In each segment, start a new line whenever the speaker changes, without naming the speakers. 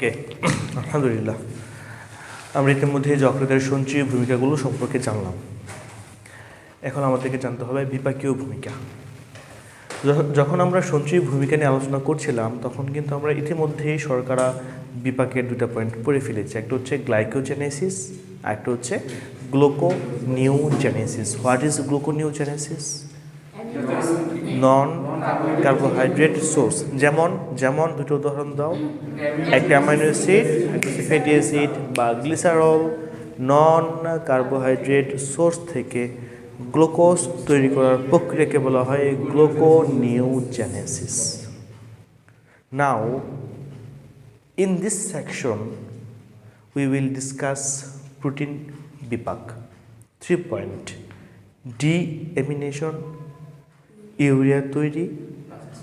ওকে, আলহামদুলিল্লাহ। আমরা ইতিমধ্যে যকৃতের সঞ্চয়ী ভূমিকাগুলো সম্পর্কে জানলাম। এখন আমাদেরকে জানতে হবে বিপাকীয় ভূমিকা। যখন আমরা সঞ্চয়ী ভূমিকা নিয়ে আলোচনা করছিলাম তখন কিন্তু আমরা ইতিমধ্যেই শর্করা বিপাকের দুটো পয়েন্ট পড়ে ফেলেছি। একটা হচ্ছে গ্লাইকোজেনেসিস, আর একটা হচ্ছে gluconeogenesis. What is gluconeogenesis? Non carbohydrate source. যেমন দুটো উদাহরণ দাও। একটা অ্যামাইনো অ্যাসিড, একটা ফ্যাটি অ্যাসিড বা গ্লিসারল নন কার্বোহাইড্রেট সোর্স থেকে গ্লুকোজ তৈরি করার প্রক্রিয়াকে বলা হয় gluconeogenesis. Now in this section we will discuss protein বিপাক। 3 point: ডিএমিনেশন, ইউরিয়া তৈরি,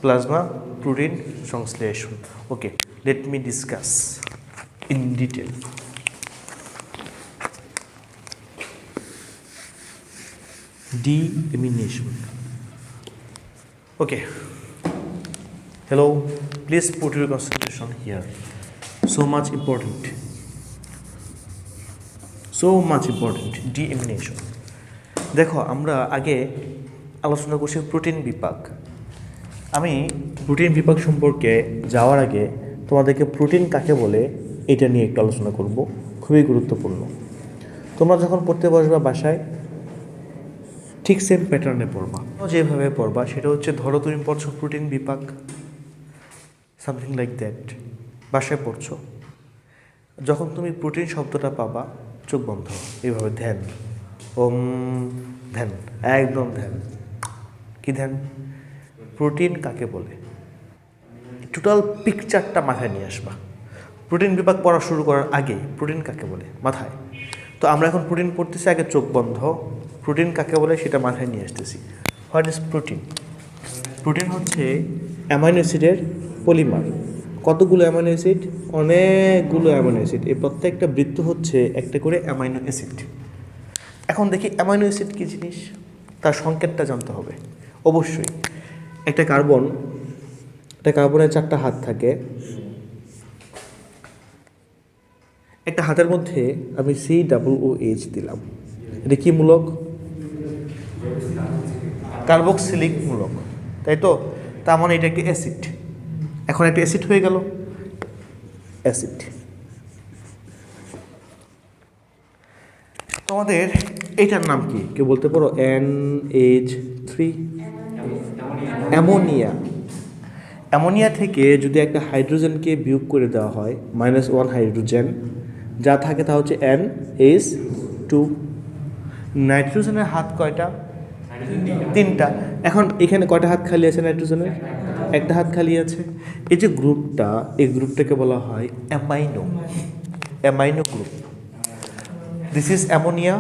প্লাজমা প্রোটিন সংশ্লেষণ। ওকে, let me discuss in detail. Deamination. Okay, hello, please put your concentration here. So much important, deamination. দেখো, আমরা আগে আলোচনা করছি প্রোটিন বিপাক। আমি প্রোটিন বিপাক সম্পর্কে যাওয়ার আগে তোমাদেরকে প্রোটিন কাকে বলে এটা নিয়ে একটু আলোচনা করব, খুবই গুরুত্বপূর্ণ। তোমরা যখন পড়তে বসবা বাসায় ঠিক সেম প্যাটার্নে পড়বা, যেভাবে পড়বা সেটা হচ্ছে, ধরো তুমি পড়ছো প্রোটিন বিপাক, সামথিং লাইক দ্যাট, বাসায় পড়ছো। যখন তুমি প্রোটিন শব্দটা পাবা চোখ বন্ধ, এইভাবে ধ্যান, ওম ধ্যান, একদম ধ্যান। কি ধ্যান? প্রোটিন কাকে বলে টোটাল পিকচারটা মাথায় নিয়ে আসবা। প্রোটিন বিভাগ পড়া শুরু করার আগে প্রোটিন কাকে বলে মাথায়। তো আমরা এখন প্রোটিন পড়তেছি, আগে চোখ বন্ধ, প্রোটিন কাকে বলে সেটা মাথায় নিয়ে আসতেছি। What is protein? প্রোটিন হচ্ছে অ্যামাইনো অ্যাসিডের পলিমার। কতগুলো অ্যামাইনো অ্যাসিড? অনেকগুলো অ্যামাইনো অ্যাসিড। এই প্রত্যেকটা বৃত্ত হচ্ছে একটা করে অ্যামাইনো অ্যাসিড। এখন দেখি অ্যামাইনো অ্যাসিড কী জিনিস, তার সংকেতটা জানতে হবে। অবশ্যই একটা কার্বনের 4টা হাত থাকে। একটা হাতের মধ্যে আমি COOH দিলাম, এটা কি মূলক? কার্বক্সিলিক মূলক, তাই তো? তার মানে এটা একটি অ্যাসিড। এখন একটা অ্যাসিড হয়ে গেল, অ্যাসিড। তোমাদের এইটার নাম কি কেউ বলতে পারো? NH3, ammonia. অ্যামোনিয়া থেকে যদি একটা হাইড্রোজেনকে বিয়োগ করে দেওয়া হয়, -1 হাইড্রোজেন যা থাকে তা হচ্ছে NH2। নাইট্রোজেনের হাত কয়টা? 3টা। এখন এখানে কয়টা হাত খালি আছে নাইট্রোজেনের? একটা হাত খালি আছে। এই যে গ্রুপটা, এই গ্রুপটাকে বলা হয় amino group. This is ammonia.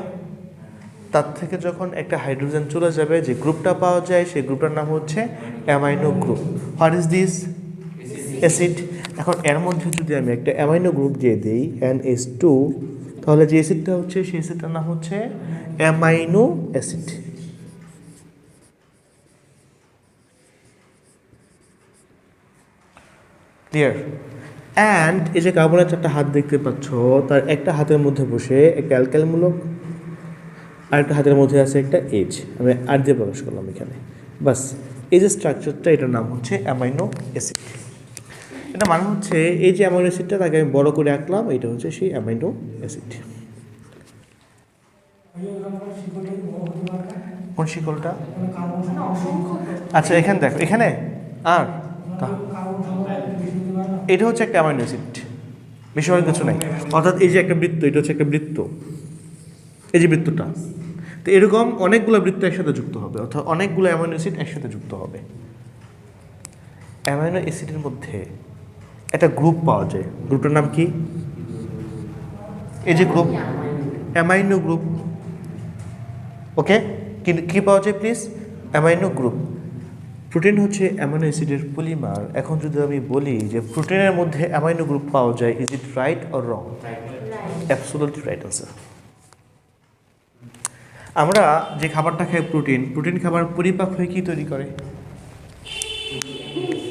তার থেকে যখন একটা হাইড্রোজেন চলে যাবে, যে গ্রুপটা পাওয়া যায় সেই গ্রুপটার নাম হচ্ছে amino group. What is this? Acid. এখন এর মধ্যে যদি আমি একটা অ্যামাইনো গ্রুপ দিয়ে দিই NH2, তাহলে যে অ্যাসিডটা হচ্ছে সেই অ্যাসিডটার নাম হচ্ছে অ্যামাইনো অ্যাসিড। ক্লিয়ার? অ্যান্ড এই যে কার্বনের 4টা হাত দেখতে পাচ্ছ, তার একটা হাতের মধ্যে বসে একটা অ্যালকাইল মূলক, আর একটা হাতের মধ্যে আছে একটা H। আমি আর দিয়ে প্রকাশ করলাম এখানে, বাস। এই যে স্ট্রাকচারটা, এটার নাম হচ্ছে অ্যামাইনো অ্যাসিড। এটা মানে হচ্ছে এই যে অ্যামাইনো অ্যাসিডটা, তাকে আমি বড় করে আঁকলাম, এটা হচ্ছে সেই অ্যামাইনো অ্যাসিড। কোন শিকলটা? আচ্ছা, এখানে দেখো, এখানে আর এটা হচ্ছে একটা অ্যামাইনো অ্যাসিড, বেশি অনেক কিছু নাই। অর্থাৎ এই যে একটা বৃত্ত, এটা হচ্ছে একটা বৃত্ত, এই যে বৃত্তটা। তো এরকম অনেকগুলো বৃত্ত একসাথে যুক্ত হবে, অর্থাৎ অনেকগুলো অ্যামাইনো অ্যাসিড একসাথে যুক্ত হবে। অ্যামাইনো অ্যাসিডের মধ্যে একটা গ্রুপ পাওয়া যায়, গ্রুপটার নাম কি? এই যে গ্রুপ, অ্যামাইনো গ্রুপ। ওকে, কি পাওয়া যায় প্লিজ? Amino group. প্রোটিন হচ্ছে অ্যামাইনো অ্যাসিডের পলিমার। এখন যদি আমি বলি যে প্রোটিনের মধ্যে অ্যামাইনো গ্রুপ পাওয়া যায়, is it right or wrong? Absolutely right answer. আমরা যে খাবারটা খাই প্রোটিন খাবার পরিপাক হয়ে কি তৈরি করে?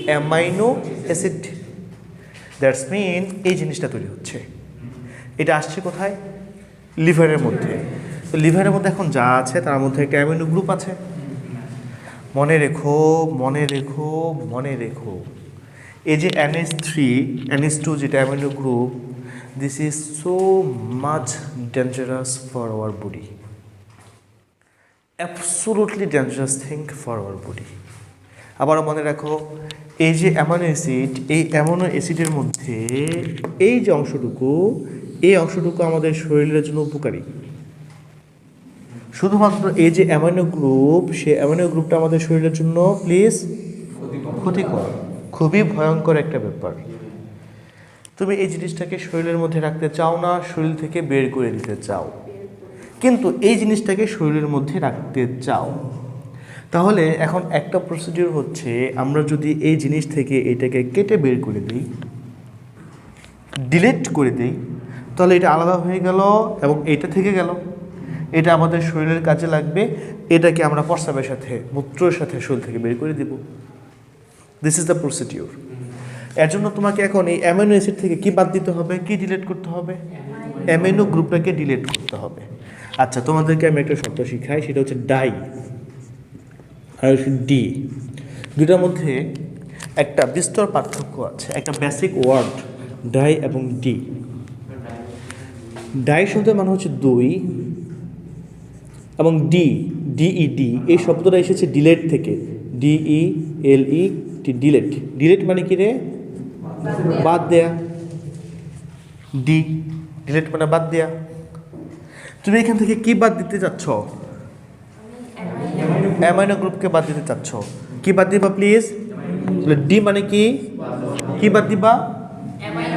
Amino acid. দ্যাটস মিন এই জিনিসটা তৈরি হচ্ছে। এটা আসছে কোথায়? লিভারের মধ্যে। তো লিভারের মধ্যে এখন যা আছে তার মধ্যে একটা অ্যামিনো গ্রুপ আছে। মনে রেখো, মনে রেখো, মনে রেখো, এই যে NH3 NH2 যেটা amino group, this is so much dangerous for our body, absolutely dangerous thing for our body. আবারও মনে রাখো, এই যে অ্যামাইনো অ্যাসিড, এই অ্যামাইনো অ্যাসিডের মধ্যে এই যে অংশটুকু, এই অংশটুকু আমাদের শরীরের জন্য উপকারী। শুধুমাত্র এই যে অ্যামাইনো গ্রুপ, সে অ্যামাইনো গ্রুপটা আমাদের শরীরের জন্য প্লিজ ক্ষতিকর, খুবই ভয়ঙ্কর একটা ব্যাপার। তুমি এই জিনিসটাকে শরীরের মধ্যে রাখতে চাও না, শরীর থেকে বের করে দিতে চাও, কিন্তু এই জিনিসটাকে শরীরের মধ্যে রাখতে চাও। তাহলে এখন একটা প্রসিডিউর হচ্ছে, আমরা যদি এই জিনিস থেকে এটাকে কেটে বের করে দিই, ডিলিট করে দিই, তাহলে এটা আলাদা হয়ে গেল এবং এটা থেকে গেল। এটা আমাদের শরীরের কাজে লাগবে, এটাকে আমরা প্রস্রাবের সাথে, মূত্রের সাথে শরীর থেকে বের করে দেব। This is the procedure. এর জন্য তোমাকে এখন এই অ্যামাইনো অ্যাসিড থেকে কি বাদ দিতে হবে, কি ডিলিট করতে হবে? অ্যামাইনো গ্রুপটাকে ডিলিট করতে হবে। আচ্ছা, তোমাদেরকে আমি একটা শব্দ শিখাই, সেটা হচ্ছে ডাই আর ডি। দুটার মধ্যে একটা বিস্তর পার্থক্য আছে, একটা বেসিক ওয়ার্ড ডাই এবং ডি। ডাই শব্দের মানে হচ্ছে দুই, এবং ডিইডি এই শব্দটা এসেছে ডিলেট থেকে, DELET, ডিলেট। ডিলেট মানে কি রে? বাদ দেয়া। ডিলেট মানে বাদ দেয়া। তুমি এখান থেকে কি বাদ দিতে চাচ্ছ? অ্যামাইনো গ্রুপকে বাদ দিতে চাচ্ছ। কি বাদ দিবা প্লিজ? ডি মানে কি? কি বাদ দিবা?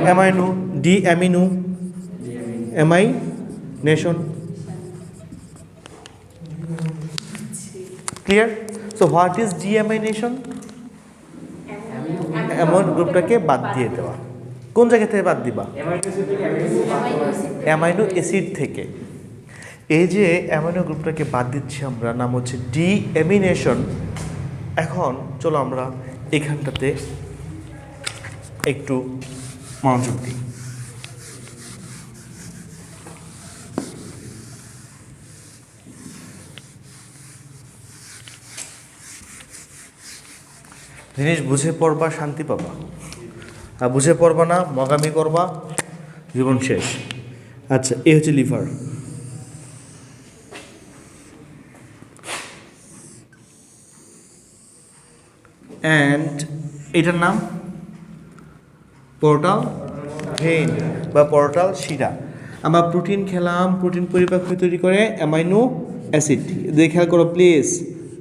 Amino. De amino, amination. Clear? So what is deamination? Amino গ্রুপটাকে বাদ দিয়ে দেওয়া। কোন জায়গা থেকে বাদ দিবা? অ্যামাইনো অ্যাসিড থেকে। এই যে অ্যামাইনো গ্রুপটাকে বাদ দিচ্ছি আমরা, নাম হচ্ছে ডিঅ্যামিনেশন। এখন চলো আমরা এখানটাতে একটু মনোযোগ দিই। জিনিস বুঝে পড়বা, শান্তি পাবা, আর বুঝে পড়বা না, মগামি করবা, জীবন শেষ। আচ্ছা, এই হচ্ছে লিভার। অ্যান্ড এটার নাম পোর্টাল ভেইন বা পোর্টাল শিরা। আমরা প্রোটিন খেলাম, প্রোটিন পরিপাক হয়ে তৈরি করে অ্যামাইনো অ্যাসিড। দেখে খেয়াল করো প্লিজ,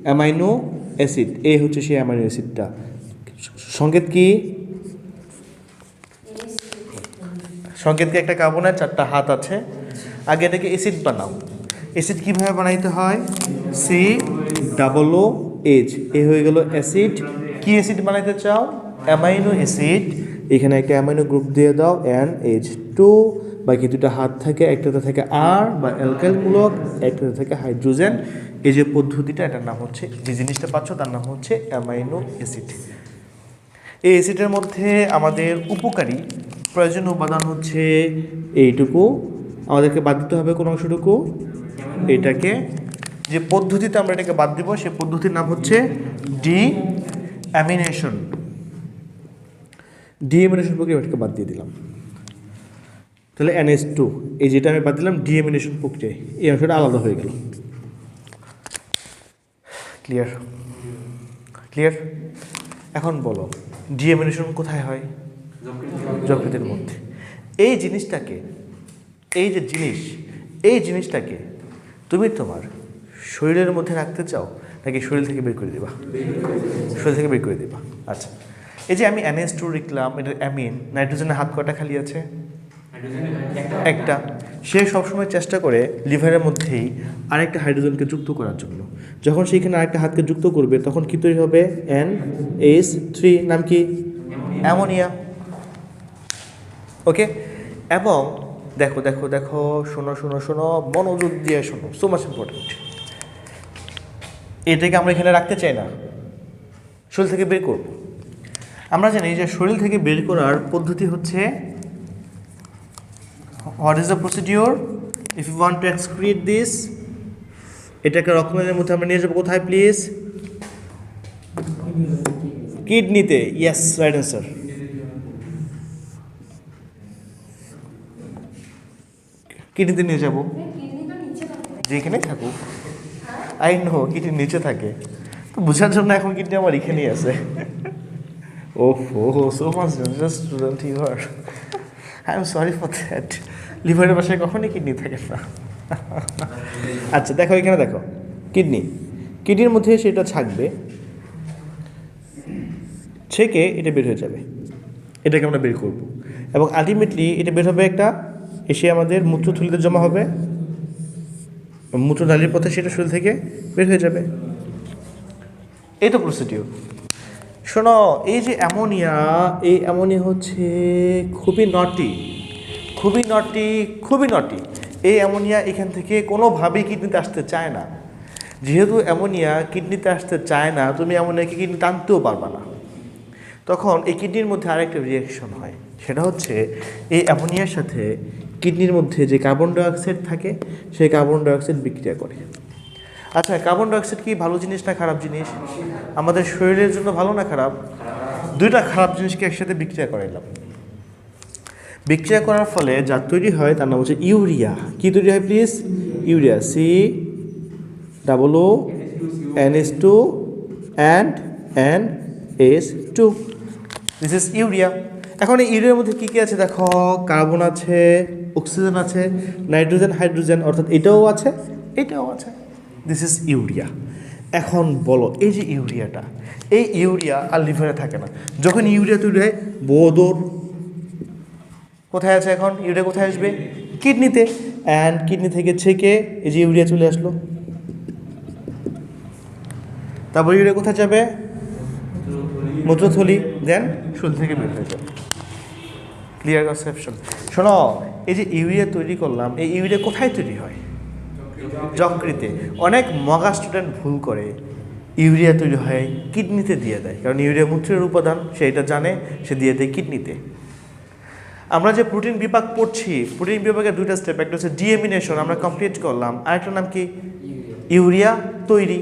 অ্যামাইনো অ্যাসিড, এই হচ্ছে সেই অ্যামাইনো অ্যাসিডটা। সংকেত কি? সংকেতকে একটা কার্বনের 4টা হাত আছে। আগে এটাকে অ্যাসিড বানাও। অ্যাসিড কীভাবে বানাইতে হয়? COOH, এ হয়ে গেল অ্যাসিড। কি অ্যাসিড বানাইতে চাও? Amino acid. এখানে একটা অ্যামাইনো গ্রুপ দিয়ে দাও, NH2। বাকি দুটো হাত থাকে, একটাতে থাকে R বা অ্যালকাইল মূলক, একটাতে থাকে হাইড্রোজেন। এই যে পদ্ধতিটা, এটার নাম হচ্ছে, যে জিনিসটা পাচ্ছ তার নাম হচ্ছে অ্যামাইনো অ্যাসিড। এই অ্যাসিডের মধ্যে আমাদের উপকারী প্রয়োজনীয় উপাদান হচ্ছে এইটুকু। আমাদেরকে বাদ দিতে হবে কোন অংশটুকু? এটাকে। যে পদ্ধতিতে আমরা এটাকে বাদ দিব, সেই পদ্ধতির নাম হচ্ছে ডিঅ্যামিনেশন। ডিঅ্যামিনেশন প্রক্রিয়া এটাকে বাদ দিয়ে দিলাম। তাহলে NH2, এই যেটা আমি বাদ দিলাম ডিঅ্যামিনেশন প্রক্রিয়ায়, এই অংশটা আলাদা হয়ে গেল। ক্লিয়ার? ক্লিয়ার? এখন বলো, ডিঅ্যামিনেশন কোথায় হয়? যকৃতের মধ্যে। এই জিনিসটাকে, এই যে জিনিস, এই জিনিসটাকে তুমি তোমার শরীরের মধ্যে রাখতে চাও নাকি শরীর থেকে বের করে দিবা? শরীর থেকে বের করে দিবা। আচ্ছা, এই যে আমি NH2 লিখলাম, এটা অ্যামিন। নাইট্রোজেনের হাত কয়টা খালি আছে? একটা। সে সবসময় চেষ্টা করে লিভারের মধ্যেই আরেকটা হাইড্রোজেনকে যুক্ত করার জন্য। যখন সেইখানে আরেকটা হাতকে যুক্ত করবে, তখন কি তৈরি হবে? NH3, নাম কি? অ্যামোনিয়া। ওকে? এবং দেখো দেখো দেখো, শোনো শোনো শোনো, মনোযোগ দিয়ে শোনো, সো মাচ ইম্পর্টেন্ট। এটাকে আমরা এখানে রাখতে চাই না, শরীর থেকে বের করব। আমরা জানি যে শরীর থেকে বের করার পদ্ধতি হচ্ছে, what is the procedure if you want to excrete this, এটাকে রক্তনালীর মধ্যে আমরা নিয়ে যাবো কোথায় প্লিজ? কিডনিতে। Yes, right answer. কিডনিতে নিয়ে যাবো, যেখানে থাকুক। আই নো কিডনি নিচে থাকে, তো বোঝার জন্য এখন কিডনি আমার এখানেই আছে। ওহো, so much dangerous student you are. I am sorry for that. লিভারের বাসায় কখনই কিডনি থাকে না। আচ্ছা দেখো, এখানে দেখো কিডনির মধ্যে সেটা থাকবে, ছেঁকে এটা বের হয়ে যাবে, এটাকে আমরা বের করব, এবং আলটিমেটলি এটা বের হবে একটা, এসে আমাদের মূত্রথলিতে জমা হবে, মূত্রনালীর পথে সেটা শরীর থেকে বের হয়ে যাবে। এই তো প্রসিডিওর। শোনো, এই যে অ্যামোনিয়া, এই অ্যামোনিয়া হচ্ছে খুবই নটি। এই অ্যামোনিয়া এখান থেকে কোনোভাবেই কিডনিতে আসতে চায় না। যেহেতু অ্যামোনিয়া কিডনিতে আসতে চায় না, তুমি অ্যামোনিয়াকে কিডনি টানতেও পারবা না। তখন এই কিডনির মধ্যে আরেকটা রিয়াকশন হয়, সেটা হচ্ছে এই অ্যামোনিয়ার সাথে কিডনির মধ্যে যে কার্বন ডাইঅক্সাইড থাকে, সেই কার্বন ডাইঅক্সাইড বিক্রিয়া করে। আচ্ছা, কার্বন ডাইঅক্সাইড কি ভালো জিনিস না খারাপ জিনিস? আমাদের শরীরের জন্য ভালো না খারাপ? দুইটা খারাপ জিনিসকে একসাথে বিক্রিয়া করাইলাম। বিক্রিয়া করার ফলে যা তৈরি হয় তার নাম হচ্ছে ইউরিয়া। কি তৈরি হয় please? Urea, COO NH2 and NH2, this is urea. এখন এই ইউরিয়ার মধ্যে কী কী আছে দেখো, কার্বন আছে, অক্সিজেন আছে, নাইট্রোজেন, হাইড্রোজেন, অর্থাৎ এটাও আছে, দিস ইজ ইউরিয়া। এখন বলো, এই যে ইউরিয়াটা, এই ইউরিয়া আর লিভারে থাকে না। যখন ইউরিয়া তৈরি হয়, বোদর কোথায় আছে? এখন ইউরিয়া কোথায় আসবে? কিডনিতে। অ্যান্ড কিডনি থেকে ছেঁকে এই যে ইউরিয়া চলে আসলো, তারপর ইউরিয়া কোথায় যাবে? মূত্রথলি, দেন শরীর থেকে বের হয়ে যাবে। Clear conception? শোনো, এই যে ইউরিয়া তৈরি করলাম, এই ইউরিয়া কোথায় তৈরি হয়? যকৃতে। অনেক মগা স্টুডেন্ট ভুল করে, ইউরিয়া তৈরি হয় কিডনিতে দিয়ে দেয়, কারণ ইউরিয়া মূত্রের উপাদান, সে এটা জানে, সে দিয়ে দেয় কিডনিতে। আমরা যে প্রোটিন বিভাগ পড়ছি, প্রোটিন বিভাগের দুইটা স্টেপ, একটা হচ্ছে ডিএমিনেশন, আমরা কমপ্লিট করলাম, আরেকটার নাম কি? ইউরিয়া তৈরি।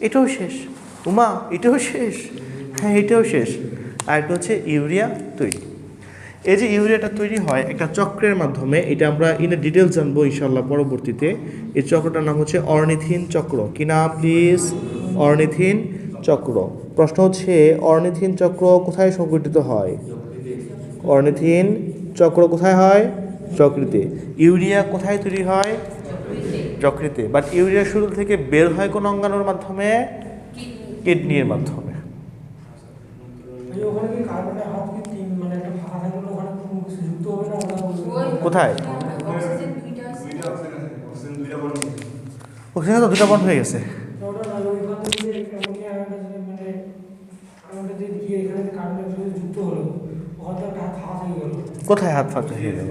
এটাও শেষ। উমা, এটাও শেষ? হ্যাঁ, এটাও শেষ। আরেকটা হচ্ছে ইউরিয়া তৈরি। এই যে ইউরিয়াটা তৈরি হয় একটা চক্রের মাধ্যমে, এটা আমরা ইন ডিটেলস জানবো ইনশাল্লাহ পরবর্তীতে। এই চক্রটার নাম হচ্ছে অর্নিথিন চক্র। কি নাম প্লিজ? অর্নিথিন চক্র। প্রশ্ন হচ্ছে, অর্নিথিন চক্র কোথায় সংঘটিত হয়? অর্নিথিন চক্র কোথায় হয়? যকৃতে। ইউরিয়া কোথায় তৈরি হয়? যকৃতে। বাট ইউরিয়া শুরু থেকে বের হয় কোন অঙ্গাণুর মাধ্যমে? কিডনির মাধ্যমে। কোথায়? ওখানে তো দুটা বন্ধ হয়ে গেছে। কোথায় হাত ফাঁকা হয়ে গেল?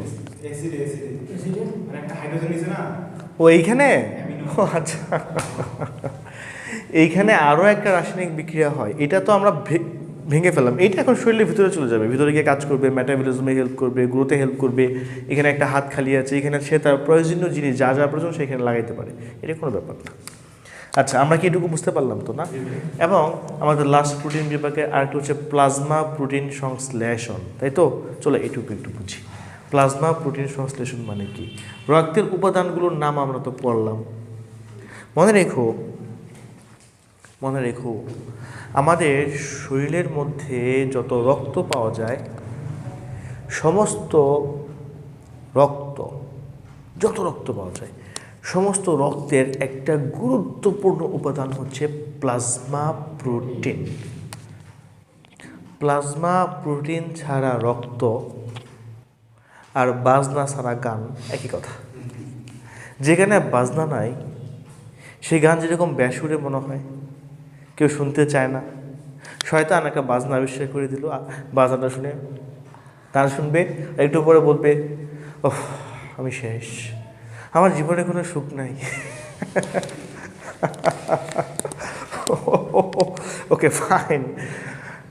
ও এইখানে? ও আচ্ছা, এইখানে আরও একটা রাসায়নিক বিক্রিয়া হয়, এটা তো আমরা ভেঙে ফেললাম। এটা এখন শরীরের ভিতরে চলে যাবে, ভিতরে গিয়ে কাজ করবে, মেটাবলিজমে হেল্প করবে, গ্রোথে হেল্প করবে। এখানে একটা হাত খালি আছে, এখানে সে তার প্রয়োজনীয় জিনিস যা যা প্রয়োজন সেখানে লাগাইতে পারে, এটা কোনো ব্যাপার না। আচ্ছা, আমরা কি এটুকু বুঝতে পারলাম তো না? এবং আমাদের লাস্ট প্রোটিন বিভাগে আরেকটা হচ্ছে প্লাজমা প্রোটিন সংশ্লেষণ, তাই তো? চলো এটুকু একটু বুঝি। প্লাজমা প্রোটিন সংশ্লেষণ মানে কি? রক্তের উপাদানগুলোর নাম আমরা তো পড়লাম। মনে রেখো, আমাদের শরীরের মধ্যে যত রক্ত পাওয়া যায়, সমস্ত রক্তের একটা গুরুত্বপূর্ণ উপাদান হচ্ছে প্লাজমা প্রোটিন। প্লাজমা প্রোটিন ছাড়া রক্ত আর বাজনা ছাড়া গান একই কথা। যেখানে বাজনা নাই, সেই গান যেরকম বেসুরে মনে হয়, কেউ শুনতে চায় না। শয়তান একটা বাজনা আবিষ্কার করে দিল, বাজনাটা শুনে গান শুনবে, একটু পরে বলবে, ওহ আমি শেষ, আমার জীবনে কোনো সুখ নাই। ওকে ফাইন,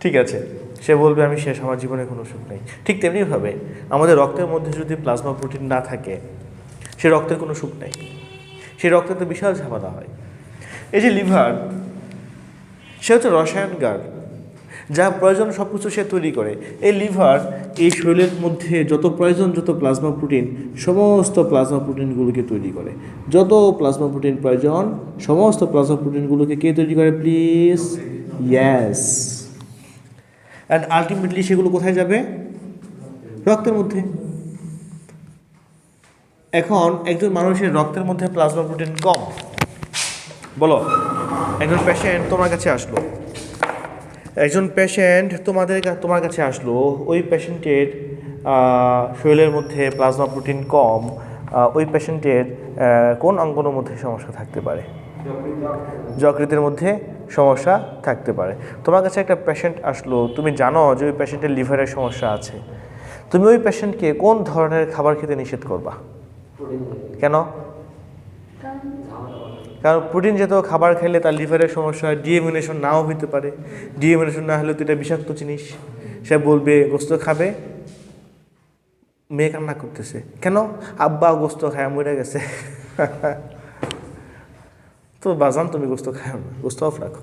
ঠিক আছে, সে বলবে আমি শেষ, আমার জীবনে কোনো সুখ নেই। ঠিক তেমনিভাবে আমাদের রক্তের মধ্যে যদি প্লাজমা প্রোটিন না থাকে, সে রক্তের কোনো সুখ নেই, সে রক্তে তো বিশাল ঝামেলা হয়। এই যে লিভার, সে হচ্ছে রসায়নগার, যা প্রয়োজন সব কিছু সে তৈরি করে। এই লিভার এই শরীরের মধ্যে যত প্রয়োজন, যত প্লাজমা প্রোটিন, সমস্ত প্লাজমা প্রোটিনগুলোকে তৈরি করে। যত প্লাজমা প্রোটিন প্রয়োজন, সমস্ত প্লাজমা প্রোটিনগুলোকে কে তৈরি করে প্লিজ? ইয়েস। অ্যান্ড আলটিমেটলি সেগুলো কোথায় যাবে? রক্তের মধ্যে। এখন একজন মানুষের রক্তের মধ্যে প্লাজমা প্রোটিন কম, বলো, একজন পেশেন্ট তোমার কাছে আসলো, একজন পেশেন্ট তোমার কাছে আসলো, ওই পেশেন্টের শরীরের মধ্যে প্লাজমা প্রোটিন কম, ওই পেশেন্টের কোন অঙ্গনের মধ্যে সমস্যা থাকতে পারে? যকৃতের মধ্যে সমস্যা থাকতে পারে। তোমার কাছে একটা পেশেন্ট আসলো, তুমি জানো যে ওই পেশেন্টের লিভারের সমস্যা আছে, তুমি ওই পেশেন্টকে কোন ধরনের খাবার খেতে নিষেধ করবা? কেন? কারণ প্রোটিন জাতীয় খাবার খেলে তার লিভারের সমস্যা হয়, ডিএমিনেশন নাও হইতে পারে। ডিএমিনেশন না হলেও তো এটা বিষাক্ত জিনিস। সে বলবে গোস্ত খাবে, মেয়ে কান্না করতেছে, কেন? আব্বা গোস্ত খায় মরে গেছে। তো বাজান তুমি গোস্ত খাও না, গোস্ত অফ রাখো।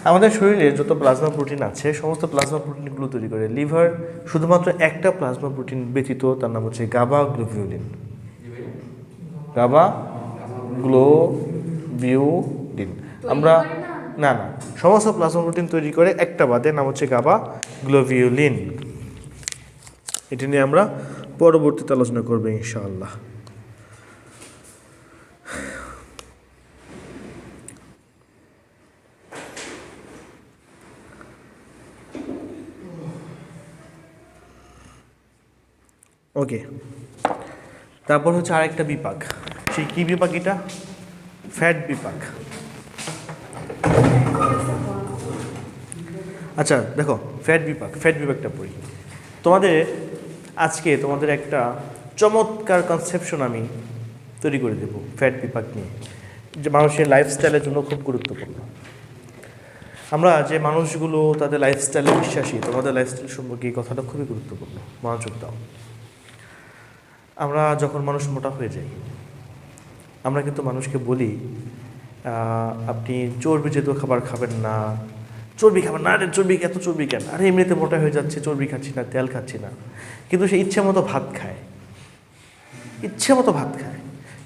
আমাদের শরীরে যত প্লাজমা প্রোটিন আছে, সমস্ত প্লাজমা প্রোটিনগুলো তৈরি করে লিভার। শুধুমাত্র একটা প্লাজমা প্রোটিন ব্যতীত, তার নাম হচ্ছে গাবা গ্লোবিউলিন। গাবা গ্লোবিউলিন। আমরা না, সমস্ত প্লাজমা প্রোটিন তৈরি করে একটা বাদে, নাম হচ্ছে গাবা গ্লোবিউলিন। এটি নিয়ে আমরা পরবর্তীতে আলোচনা করবো ইনশাআল্লাহ। ওকে, তারপর হচ্ছে আরেকটা বিপাক। সেই কী বিপাক? এটা ফ্যাট বিপাক। আচ্ছা দেখো, ফ্যাট বিপাকটা পড়ি। তোমাদের একটা চমৎকার কনসেপশন আমি তৈরি করে দেব ফ্যাট বিপাক নিয়ে, যে মানুষের লাইফস্টাইলের জন্য খুব গুরুত্বপূর্ণ। আমরা যে মানুষগুলো তাদের লাইফস্টাইলে বিশ্বাসী, তোমাদের লাইফস্টাইল সম্পর্কে এই কথাটা খুবই গুরুত্বপূর্ণ, মনোযোগ দাও। আমরা যখন মানুষ মোটা হয়ে যাই, আমরা কিন্তু মানুষকে বলি আপনি চর্বি জাতীয় খাবার খাবেন না, চর্বি খাবেন না, আরে চর্বি, এত চর্বি কেন? আরে এমনিতে মোটা হয়ে যাচ্ছে, চর্বি খাচ্ছি না, তেল খাচ্ছি না। কিন্তু সে ইচ্ছে মতো ভাত খায়,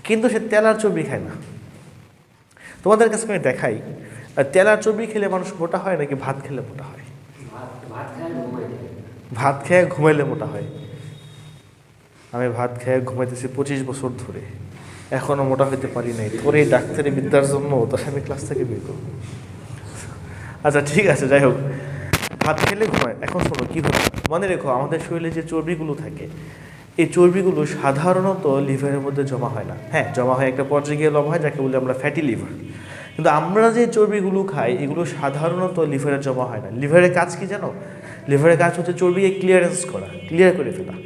কিন্তু সে তেল আর চর্বি খায় না। তোমাদের কাছে আমি দেখাই, তেল আর চর্বি খেলে মানুষ মোটা হয় নাকি ভাত খেলে মোটা হয়? ভাত খেয়ে ঘুমাইলে মোটা হয়। আমি ভাত খেয়ে ঘুমাইতেছি 25 বছর ধরে, এখনও মোটা হইতে পারি নাই। তোর এই ডাক্তারি বিদ্যার জন্য তোর আমি ক্লাস থেকে বের করব। আচ্ছা ঠিক আছে, যাই হোক, ভাত খেলে ঘুমায়। এখন শোনো কীভাবে, মনে রেখো, আমাদের শরীরে যে চর্বিগুলো থাকে, এই চর্বিগুলো সাধারণত লিভারের মধ্যে জমা হয় না। হ্যাঁ, জমা হয় একটা পর্যায়ে গিয়ে জমা হয়, যাকে বলি আমরা ফ্যাটি লিভার। কিন্তু আমরা যে চর্বিগুলো খাই, এগুলো সাধারণত লিভারে জমা হয় না। লিভারের কাজ কি জানো? লিভারের কাজ হচ্ছে চর্বিকে ক্লিয়ার করে ফেলা।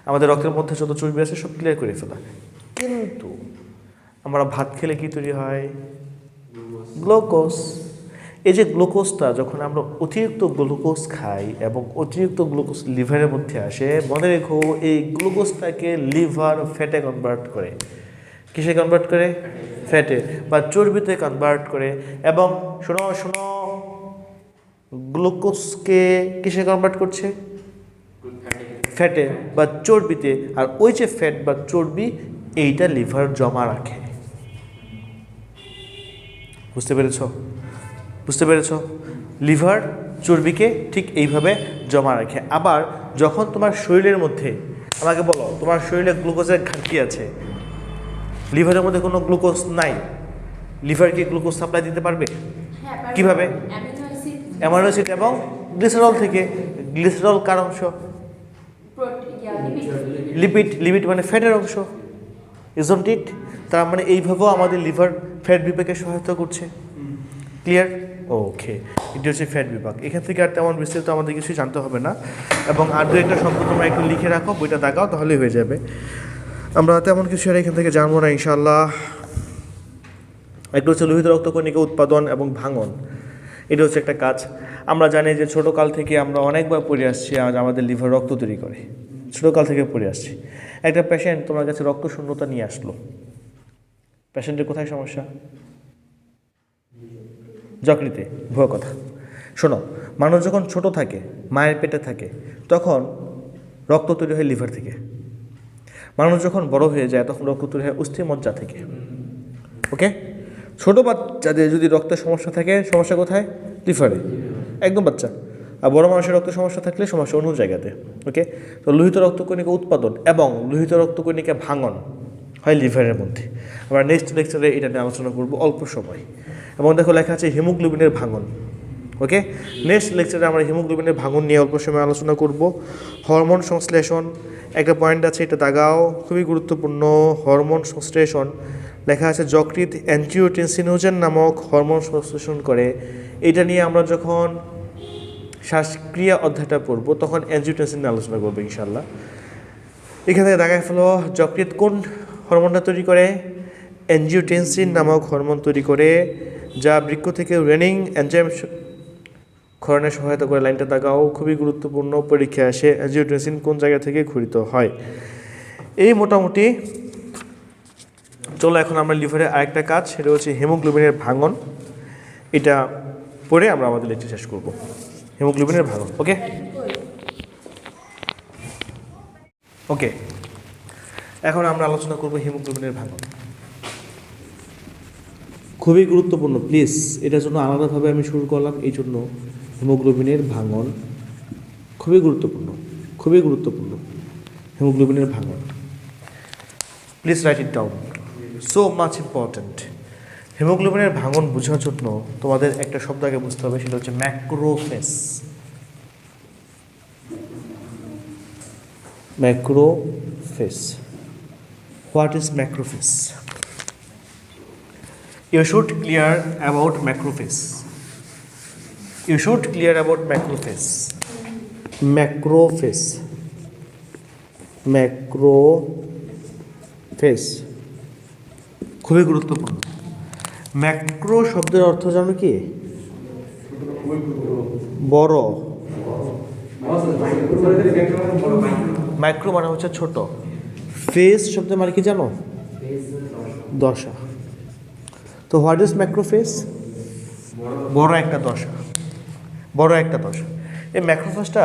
আমাদের রক্তের মধ্যে যত চর্বি আছে সব ক্লিয়ার করে ফেলা। কিন্তু আমরা ভাত খেলে কি তৈরি হয়? গ্লুকোজ। এই যে গ্লুকোজটা, যখন আমরা অতিরিক্ত গ্লুকোজ খাই এবং অতিরিক্ত গ্লুকোজ লিভারের মধ্যে আসে, মনে রেখো এই গ্লুকোজটাকে লিভার ফ্যাটে কনভার্ট করে। কিসে কনভার্ট করে? ফ্যাটে বা চর্বিতে কনভার্ট করে। এবং শোনো, গ্লুকোজকে কিসে কনভার্ট করছে? ফ্যাটে বা চর্বিতে। আর ওই যে ফ্যাট বা চর্বি, এইটা লিভার জমা রাখে। বুঝতে পেরেছ? লিভার চর্বিকে ঠিক এইভাবে জমা রাখে। আবার যখন তোমার শরীরের মধ্যে, আমাকে বলো, তোমার শরীরে গ্লুকোজের ঘাটতি আছে, লিভারের মধ্যে কোনো গ্লুকোজ নাই, লিভার কি গ্লুকোজ সাপ্লাই দিতে পারবে? কিভাবে? অ্যামাইনো অ্যাসিড এবং গ্লিসারল থেকে। গ্লিসারল কার অংশ? লিপিড মানে ফ্যাটের অংশ, ইজন্ট ইট? তার মানে এইভাবেও আমাদের লিভার ফ্যাট বিপাকে সহায়তা করছে। ক্লিয়ার? ওকে, এটি হচ্ছে ফ্যাট বিপাক। এখান থেকে আর তেমন বিস্তারিত আমাদের কিছুই জানতে হবে না। এবং আর দু একটা শব্দ তোমরা একটু লিখে রাখো, বইটা দাগাও, তাহলেই হয়ে যাবে। আমরা তেমন কিছু আর এখান থেকে জানবো না ইনশাআল্লাহ। একটু হচ্ছে লোহিত রক্তকণিকা উৎপাদন এবং ভাঙন, এটা হচ্ছে একটা কাজ। আমরা জানি যে ছোটোকাল থেকে আমরা অনেকবার পড়ে আসছি আজ আমাদের লিভার রক্ত তৈরি করে, ছোটোকাল থেকে পড়ে আসছি। একটা পেশেন্ট তোমার কাছে রক্ত শূন্যতা নিয়ে আসলো, পেশেন্টের কোথায় সমস্যা? যকৃতে। ভুয়া কথা। শোনো, মানুষ যখন ছোট থাকে, মায়ের পেটে থাকে, তখন রক্ত তৈরি হয় লিভার থেকে। মানুষ যখন বড় হয়ে যায় তখন রক্ত তৈরি হয় অস্থিমজ্জা থেকে। ওকে, ছোটো বাচ্চাদের যদি রক্তের সমস্যা থাকে, সমস্যা কোথায়? লিভারে, একদম বাচ্চা। আর বড় মানুষের রক্তের সমস্যা থাকলে সমস্যা অন্য জায়গাতে। ওকে, তো লোহিত রক্তকণিকা উৎপাদন এবং লোহিত রক্তকণিকা ভাঙন হয় লিভারের মধ্যে। আমরা নেক্সট লেকচারে এটা নিয়ে আলোচনা করবো অল্প সময়। এবং দেখো লেখা আছে হিমোগ্লোবিনের ভাঙন। ওকে, নেক্সট লেকচারে আমরা হিমোগ্লোবিনের ভাঙন নিয়ে অল্প সময় আলোচনা করব। হরমোন সংশ্লেষণ একটা পয়েন্ট আছে, এটা দাগাও, খুবই গুরুত্বপূর্ণ। হরমোন সংশ্লেষণ লেখা আছে যকৃৎ অ্যাঞ্জিওটেনসিনোজেন নামক হরমোন সংশ্লেষণ করে। এটা নিয়ে আমরা যখন শ্বাসক্রিয়া অধ্যায়টা পড়ব তখন অ্যাঞ্জিওটেনসিন নিয়ে আলোচনা করবো ইনশাল্লাহ। এখান থেকে দাগায় ফেলো, যকৃৎ কোন হরমোনটা তৈরি করে? অ্যাঞ্জিওটেনসিন নামক হরমোন তৈরি করে, যা বৃক্ক থেকে রেনিং এনজাইম ক্ষরণে সহায়তা করে। লাইনটা দাগাও, খুবই গুরুত্বপূর্ণ, পরীক্ষা আসে। অ্যাঞ্জিওটেনসিন কোন জায়গা থেকে ক্ষরিত হয়? এই মোটামুটি। চলো এখন আমরা লিভারের আরেকটা কাজ, সেটা হচ্ছে হিমোগ্লোবিনের ভাঙন। এটা পরে আমরা আমাদের লেকচার শেষ করব। হিমোগ্লোবিনের ভাঙন। ওকে ওকে, এখন আমরা আলোচনা করব হিমোগ্লোবিনের ভাঙন। খুবই গুরুত্বপূর্ণ, প্লিজ এটার জন্য আলাদাভাবে আমি শুরু করলাম। এই জন্য হিমোগ্লোবিনের ভাঙন খুবই গুরুত্বপূর্ণ, খুবই গুরুত্বপূর্ণ। হিমোগ্লোবিনের ভাঙন, please write it down, so much important. হিমোগ্লোবিনের ভাঙন বোঝার জন্য তোমাদের একটা শব্দ আগে বুঝতে হবে, সেটা হচ্ছে macrophage. Macrophage, what is macrophage? You should clear about macrophage. You should clear about macrophage. Macrophage. Macrophage. খুবই গুরুত্বপূর্ণ। ম্যাক্রো শব্দের অর্থ জানো কি? বড়। মাইক্রো মানে হচ্ছে ছোট। ফেজ শব্দের মানে কি জানো? দশা। তো হোয়াট ইজ ম্যাক্রোফেজ? বড় একটা দশা, বড় একটা দশা। এই ম্যাক্রোফেজটা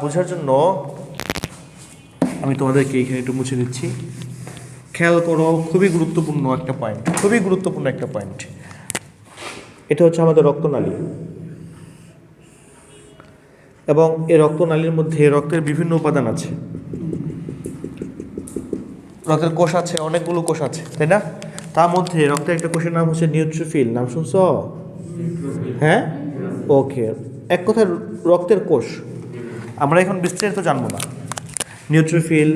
বোঝার জন্য আমি তোমাদেরকে এখানে একটু মুছে দিচ্ছি। খেয়াল করো, খুবই গুরুত্বপূর্ণ একটা পয়েন্ট, খুবই গুরুত্বপূর্ণ একটা পয়েন্ট। এটা হচ্ছে আমাদের রক্তনালী, এবং এই রক্তনালীর মধ্যে রক্তের বিভিন্ন উপাদান আছে। রক্তের কোষ আছে, অনেকগুলো কোষ আছে, তাই না? তার মধ্যে রক্তের একটা কোষের নাম হচ্ছে নিউট্রোফিল। নাম শুনছ? হ্যাঁ, ওকে। এক কথায় রক্তের কোষ। আমরা এখন বিস্তারিত জানবো না। নিউট্রোফিল,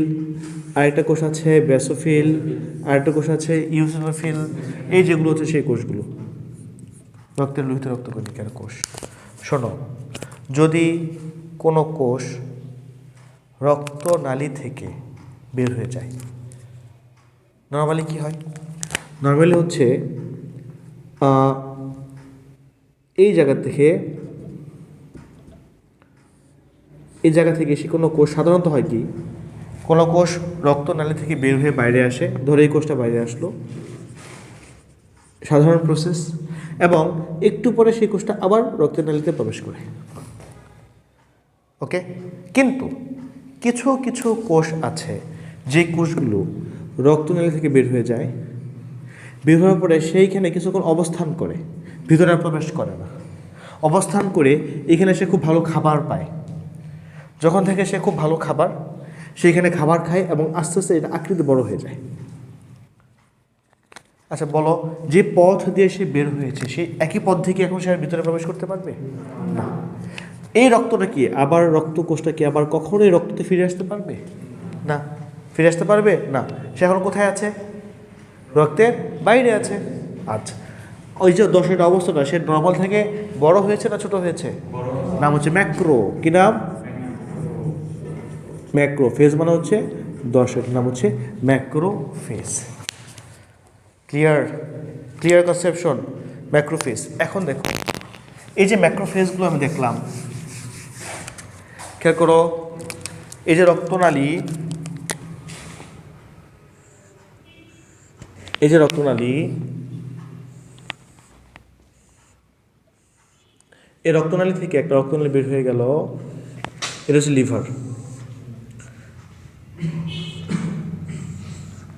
আরেকটা কোষ আছে বেসোফিল, আরেকটা কোষ আছে ইউসিনোফিল। এই যেগুলো হচ্ছে সেই কোষগুলো রক্তের লোহিত রক্তকণিকার কোষ। শোনো, যদি কোনো কোষ রক্তনালী থেকে বের হয়ে যায়, নর্মালি কি হয়? নর্মালি হচ্ছে এই জায়গা থেকে সে কোনো কোষ সাধারণত হয় কি, কোনো কোষ রক্তনালী থেকে বের হয়ে বাইরে আসে, ধরে এই কোষটা বাইরে আসলো, সাধারণ প্রসেস, এবং একটু পরে সেই কোষটা আবার রক্তের নালীতে প্রবেশ করে। ওকে, কিন্তু কিছু কিছু কোষ আছে যে কোষগুলো রক্তনালী থেকে বের হয়ে যায়, বের হওয়ার পরে সেইখানে কিছুক্ষণ অবস্থান করে, ভিতরে প্রবেশ করে না, অবস্থান করে এখানে সে খুব ভালো খাবার পায়। যখন থেকে সে খুব ভালো খাবার, সেইখানে খাবার খায় এবং আস্তে আস্তে এটা আকৃতি বড় হয়ে যায়। আচ্ছা বলো, যে পথ দিয়ে সে বের হয়েছে সেই একই পথ থেকে এখন সে ভিতরে প্রবেশ করতে পারবে না। এই রক্তটা কি আবার, রক্তকোষটা কি আবার কখনোই রক্ততে ফিরে আসতে পারবে না? ফিরে আসতে পারবে না। সে এখন কোথায় আছে? রক্তের বাইরে আছে। আচ্ছা, ওই যে দশটা অবস্থাটা, সে নর্মাল থেকে বড় হয়েছে না ছোট হয়েছে? নাম হচ্ছে ম্যাক্রো। কি নাম? ম্যাক্রো। ফেজ মানে হচ্ছে দশটার নাম হচ্ছে macrophage. Clear? Clear conception? Macrophage. এখন দেখো, এই যে ম্যাক্রোফেজগুলো আমি দেখলাম, খেয়াল করো, এই যে রক্তনালী, এই যে রক্তনালী, এই রক্তনালী থেকে একটা রক্তনালী বের হয়ে গেল, এটা হচ্ছে লিভার।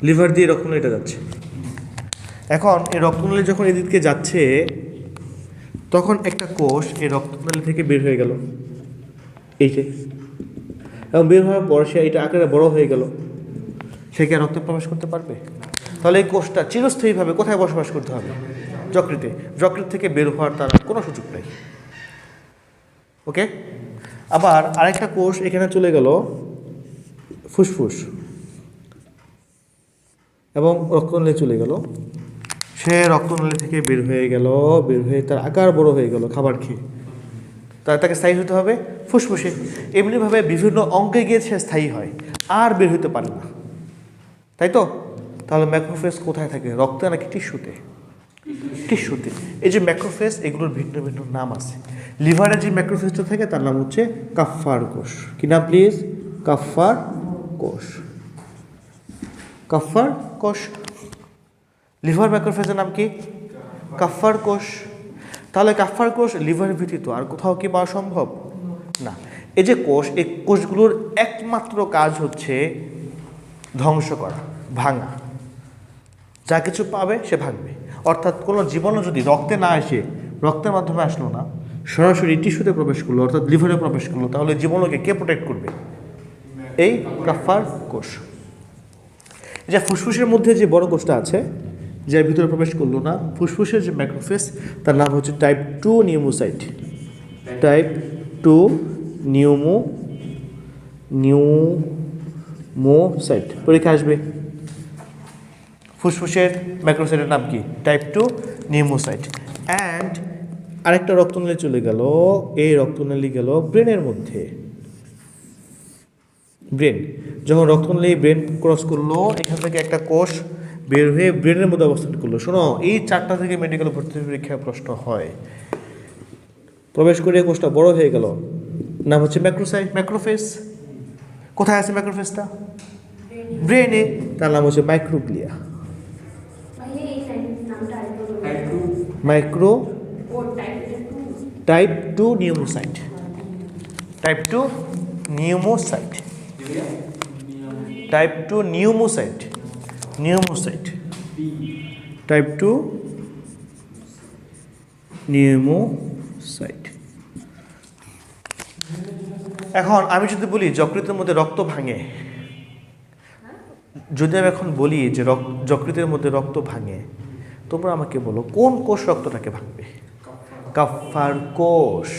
লিভার দিয়ে রক্তনালীটা যাচ্ছে। এখন এই রক্তনালী যখন এদিকে যাচ্ছে, তখন একটা কোষ এই রক্তনালী থেকে বের হয়ে গেল, এই যে, এবং বের হওয়ার পর সে এটা আকারে বড় হয়ে গেল, সে কি আর রক্তে প্রবেশ করতে পারবে? তাহলে এই কোষটা চিরস্থায়ীভাবে কোথায় বসবাস করতে হবে? যকৃতে। যকৃত থেকে বের হওয়ার তার কোনো সুযোগ নেই। ওকে, আবার আরেকটা কোষ এখানে চলে গেল ফুসফুস, এবং রক্তনালী চলে গেল, সে রক্তনালী থেকে বের হয়ে গেল, বের হয়ে তার আকার বড় হয়ে গেল খাবার খেয়ে, তাকে স্থায়ী হতে হবে ফুসফুসে। এমনিভাবে বিভিন্ন অঙ্গে গিয়ে সে স্থায়ী হয়, আর বের হতে পারে না, তাই তো? তাহলে ম্যাক্রোফেজ কোথায় থাকে? রক্তে নাকি টিস্যুতে? টিস্যুতে। এই যে ম্যাক্রোফেজ, এগুলোর ভিন্ন ভিন্ন নাম আছে। লিভারে যে ম্যাক্রোফেজটা থাকে তার নাম হচ্ছে কাফ্ফার কোষ। কি নাম প্লিজ? কাফ্ফার কোষ। কাফ্ফার কোষ। লিভার ম্যাক্রোফেজের নাম কি? কাফ্ফার কোষ। তাহলে কাফ্ফার কোষ লিভারের ব্যতীত আর কোথাও কি পাওয়া সম্ভব না? এই যে কোষ, এই কোষগুলোর একমাত্র কাজ হচ্ছে ধ্বংস করা, ভাঙা। যা কিছু পাবে সে ভাঙবে। অর্থাৎ কোনো জীবাণু যদি রক্তে না এসে, রক্তের মাধ্যমে আসলো না, সরাসরি টিস্যুতে প্রবেশ করলো, অর্থাৎ লিভারে প্রবেশ করলো, তাহলে জীবাণুকে কে প্রোটেক্ট করবে? এই কাফ্ফার কোষ। যে ফুসফুসের মধ্যে যে বড় কোষটা আছে, যার ভিতরে প্রবেশ করলো না, ফুসফুসের যে ম্যাক্রোফেজ, তার নাম হচ্ছে টাইপ 2 নিউমোসাইট। টাইপ 2 নিউমোসাইট পরীক্ষা আসবে। ফুসফুসের ম্যাক্রোসাইটের নাম কি? Type 2 pneumocyte. অ্যান্ড আরেকটা রক্তনালী চলে গেল, এই রক্তনালী গেল ব্রেনের মধ্যে। ব্রেন, যখন রক্তনালী ব্রেন ক্রস করলো, এখান থেকে একটা কোষ বের হয়ে ব্রেনের মধ্যে অবস্থান করলো। শোনো, এই 4টা থেকে মেডিকেল ভর্তি পরীক্ষায় প্রশ্ন হয়। প্রবেশ করে কোষটা বড় হয়ে গেল, নাম হচ্ছে ম্যাক্রোফেজ। কোথায় আছে ম্যাক্রোফেজটা? ব্রেনে, তার নাম হচ্ছে microglia. Micro type 2 pneumocyte. Type 2 pneumocyte. Type 2 pneumocyte. Pneumocyte. Type 2 pneumocyte. এখন আমি যদি বলি যকৃতের মধ্যে রক্ত ভাঙে, যদি আমি এখন বলি যে যকৃতের মধ্যে রক্ত ভাঙে, তোমরা আমাকে বলো কোন কোষ রক্তটাকে ভাঙবে? কাফ্ফার কোষ।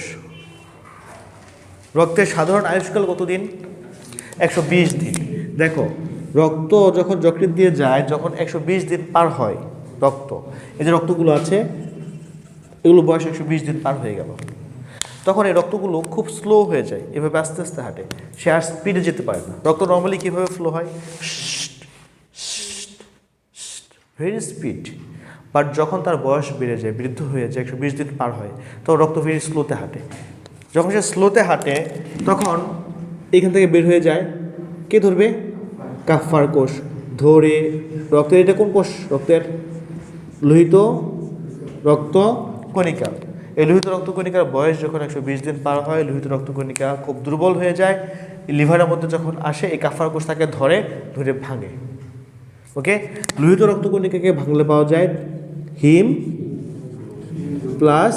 রক্তের সাধারণ আয়ুষ্কাল কতদিন? 120 দিন। দেখো, রক্ত যখন যকৃত দিয়ে যায়, যখন 120 দিন পার হয় রক্ত, এই যে রক্তগুলো আছে, এগুলো বয়স 120 দিন পার হয়ে গেল, তখন এই রক্তগুলো খুব স্লো হয়ে যায়, এভাবে আস্তে আস্তে হাঁটে, সে আর স্পিডে যেতে পারে না। রক্ত নর্মালি কীভাবে ফ্লো হয়? Very speed. বাট যখন তার বয়স বেড়ে যায়, বৃদ্ধ হয়ে যায়, 120 দিন পার হয়, তখন রক্ত ভেরি স্লোতে হাঁটে। যখন সে স্লোতে হাঁটে, তখন এখান থেকে বের হয়ে যায়, কে ধরবে? কাফ্ফার কোষ ধরে। রক্তের, এটা কোন কোষ? রক্তের লোহিত রক্ত কণিকা। এই লোহিত রক্তকণিকার বয়স যখন 120 দিন পার হয়, লোহিত রক্তকণিকা খুব দুর্বল হয়ে যায়, লিভারের মধ্যে যখন আসে, এই কাফ্ফার কোষ তাকে ধরে ভাঙে। ওকে, লোহিত রক্তকণিকাকে ভাঙলে পাওয়া যায় হিম প্লাস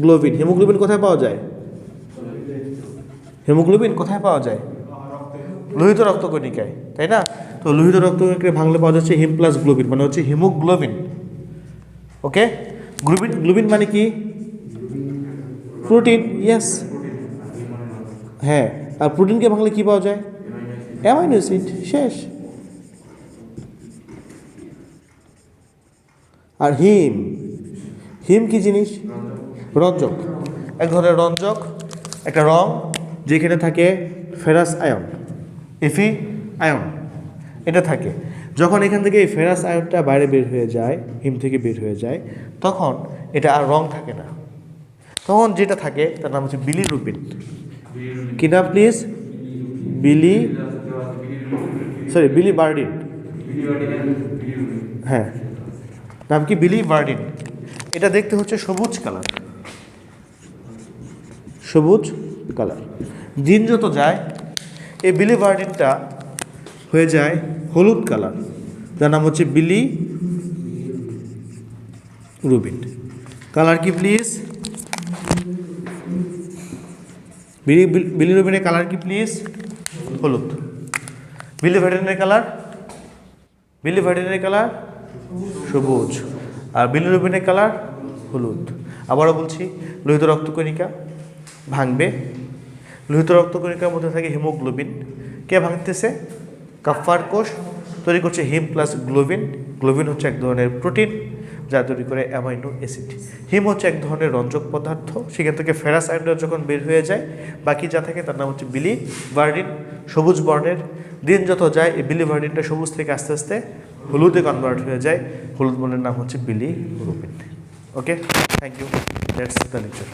গ্লোবিন। হিমোগ্লোবিন কোথায় পাওয়া যায়? হিমোগ্লোবিন কোথায় পাওয়া যায়? লোহিত রক্তকণিকায়, তাই না? তো লোহিত রক্তকণিকাকে ভাঙলে পাওয়া যাচ্ছে হিম প্লাস গ্লোবিন, মানে হচ্ছে হিমোগ্লোবিন। ওকে, গ্লোবিন মানে কি? প্রোটিন। ইয়েস, হ্যাঁ। আর প্রোটিনকে ভাঙলে কি পাওয়া যায়? Amino acid. শেষ। আর হিম কি জিনিস? রঞ্জক। এক ধরনের রঞ্জক, একটা রং যেখানে থাকে ফেরাস আয়ন, এফি আয়ন, এটা থাকে। যখন এখান থেকে এই ফেরাস আয়নটা বাইরে বের হয়ে যায়, হিম থেকে বের হয়ে যায়, তখন এটা আর রং থাকে না, তখন যেটা থাকে তার নাম হচ্ছে বিলিরুবিন। কি নাম প্লিজ? বিলিবার্ডিন। হ্যাঁ, নাম কি? বিলিবার্ডিন। এটা দেখতে হচ্ছে সবুজ কালার, সবুজ কালার। দিন যত যায় এই বিলিবার্ডিনটা হয়ে যায় হলুদ কালার, যার নাম হচ্ছে বিলিরুবিন। কালার কি প্লিজ? বিলিরুবিনের কালার কি প্লিজ? হলুদ। বিলিভার্ডিনের কালার সবুজ, আর বিলিরুবিনের কালার হলুদ। আবারও বলছি, লোহিত রক্তকণিকা ভাঙবে, লোহিত রক্তকণিকার মধ্যে থাকে হিমোগ্লোবিন। কে ভাঙতেছে? কাফার কোষ তৈরি করছে হিম প্লাস গ্লোবিন। গ্লোবিন হচ্ছে এক ধরনের প্রোটিন যা তৈরি করে অ্যামাইনো অ্যাসিড। হিম হচ্ছে এক ধরনের রঞ্জক পদার্থ, সেখান থেকে ফেরাস আয়নটা যখন বের হয়ে যায় বাকি যা থাকে তার নাম হচ্ছে বিলিভার্ডিন, সবুজ বর্ণের। দিন যত যায় এই বিলিভার্ডিনটা সবুজ থেকে আস্তে আস্তে হলুদে কনভার্ট হয়ে যায়, হলুদ বর্ণের নাম হচ্ছে bilirubin. Okay, thank you, that's the lecture.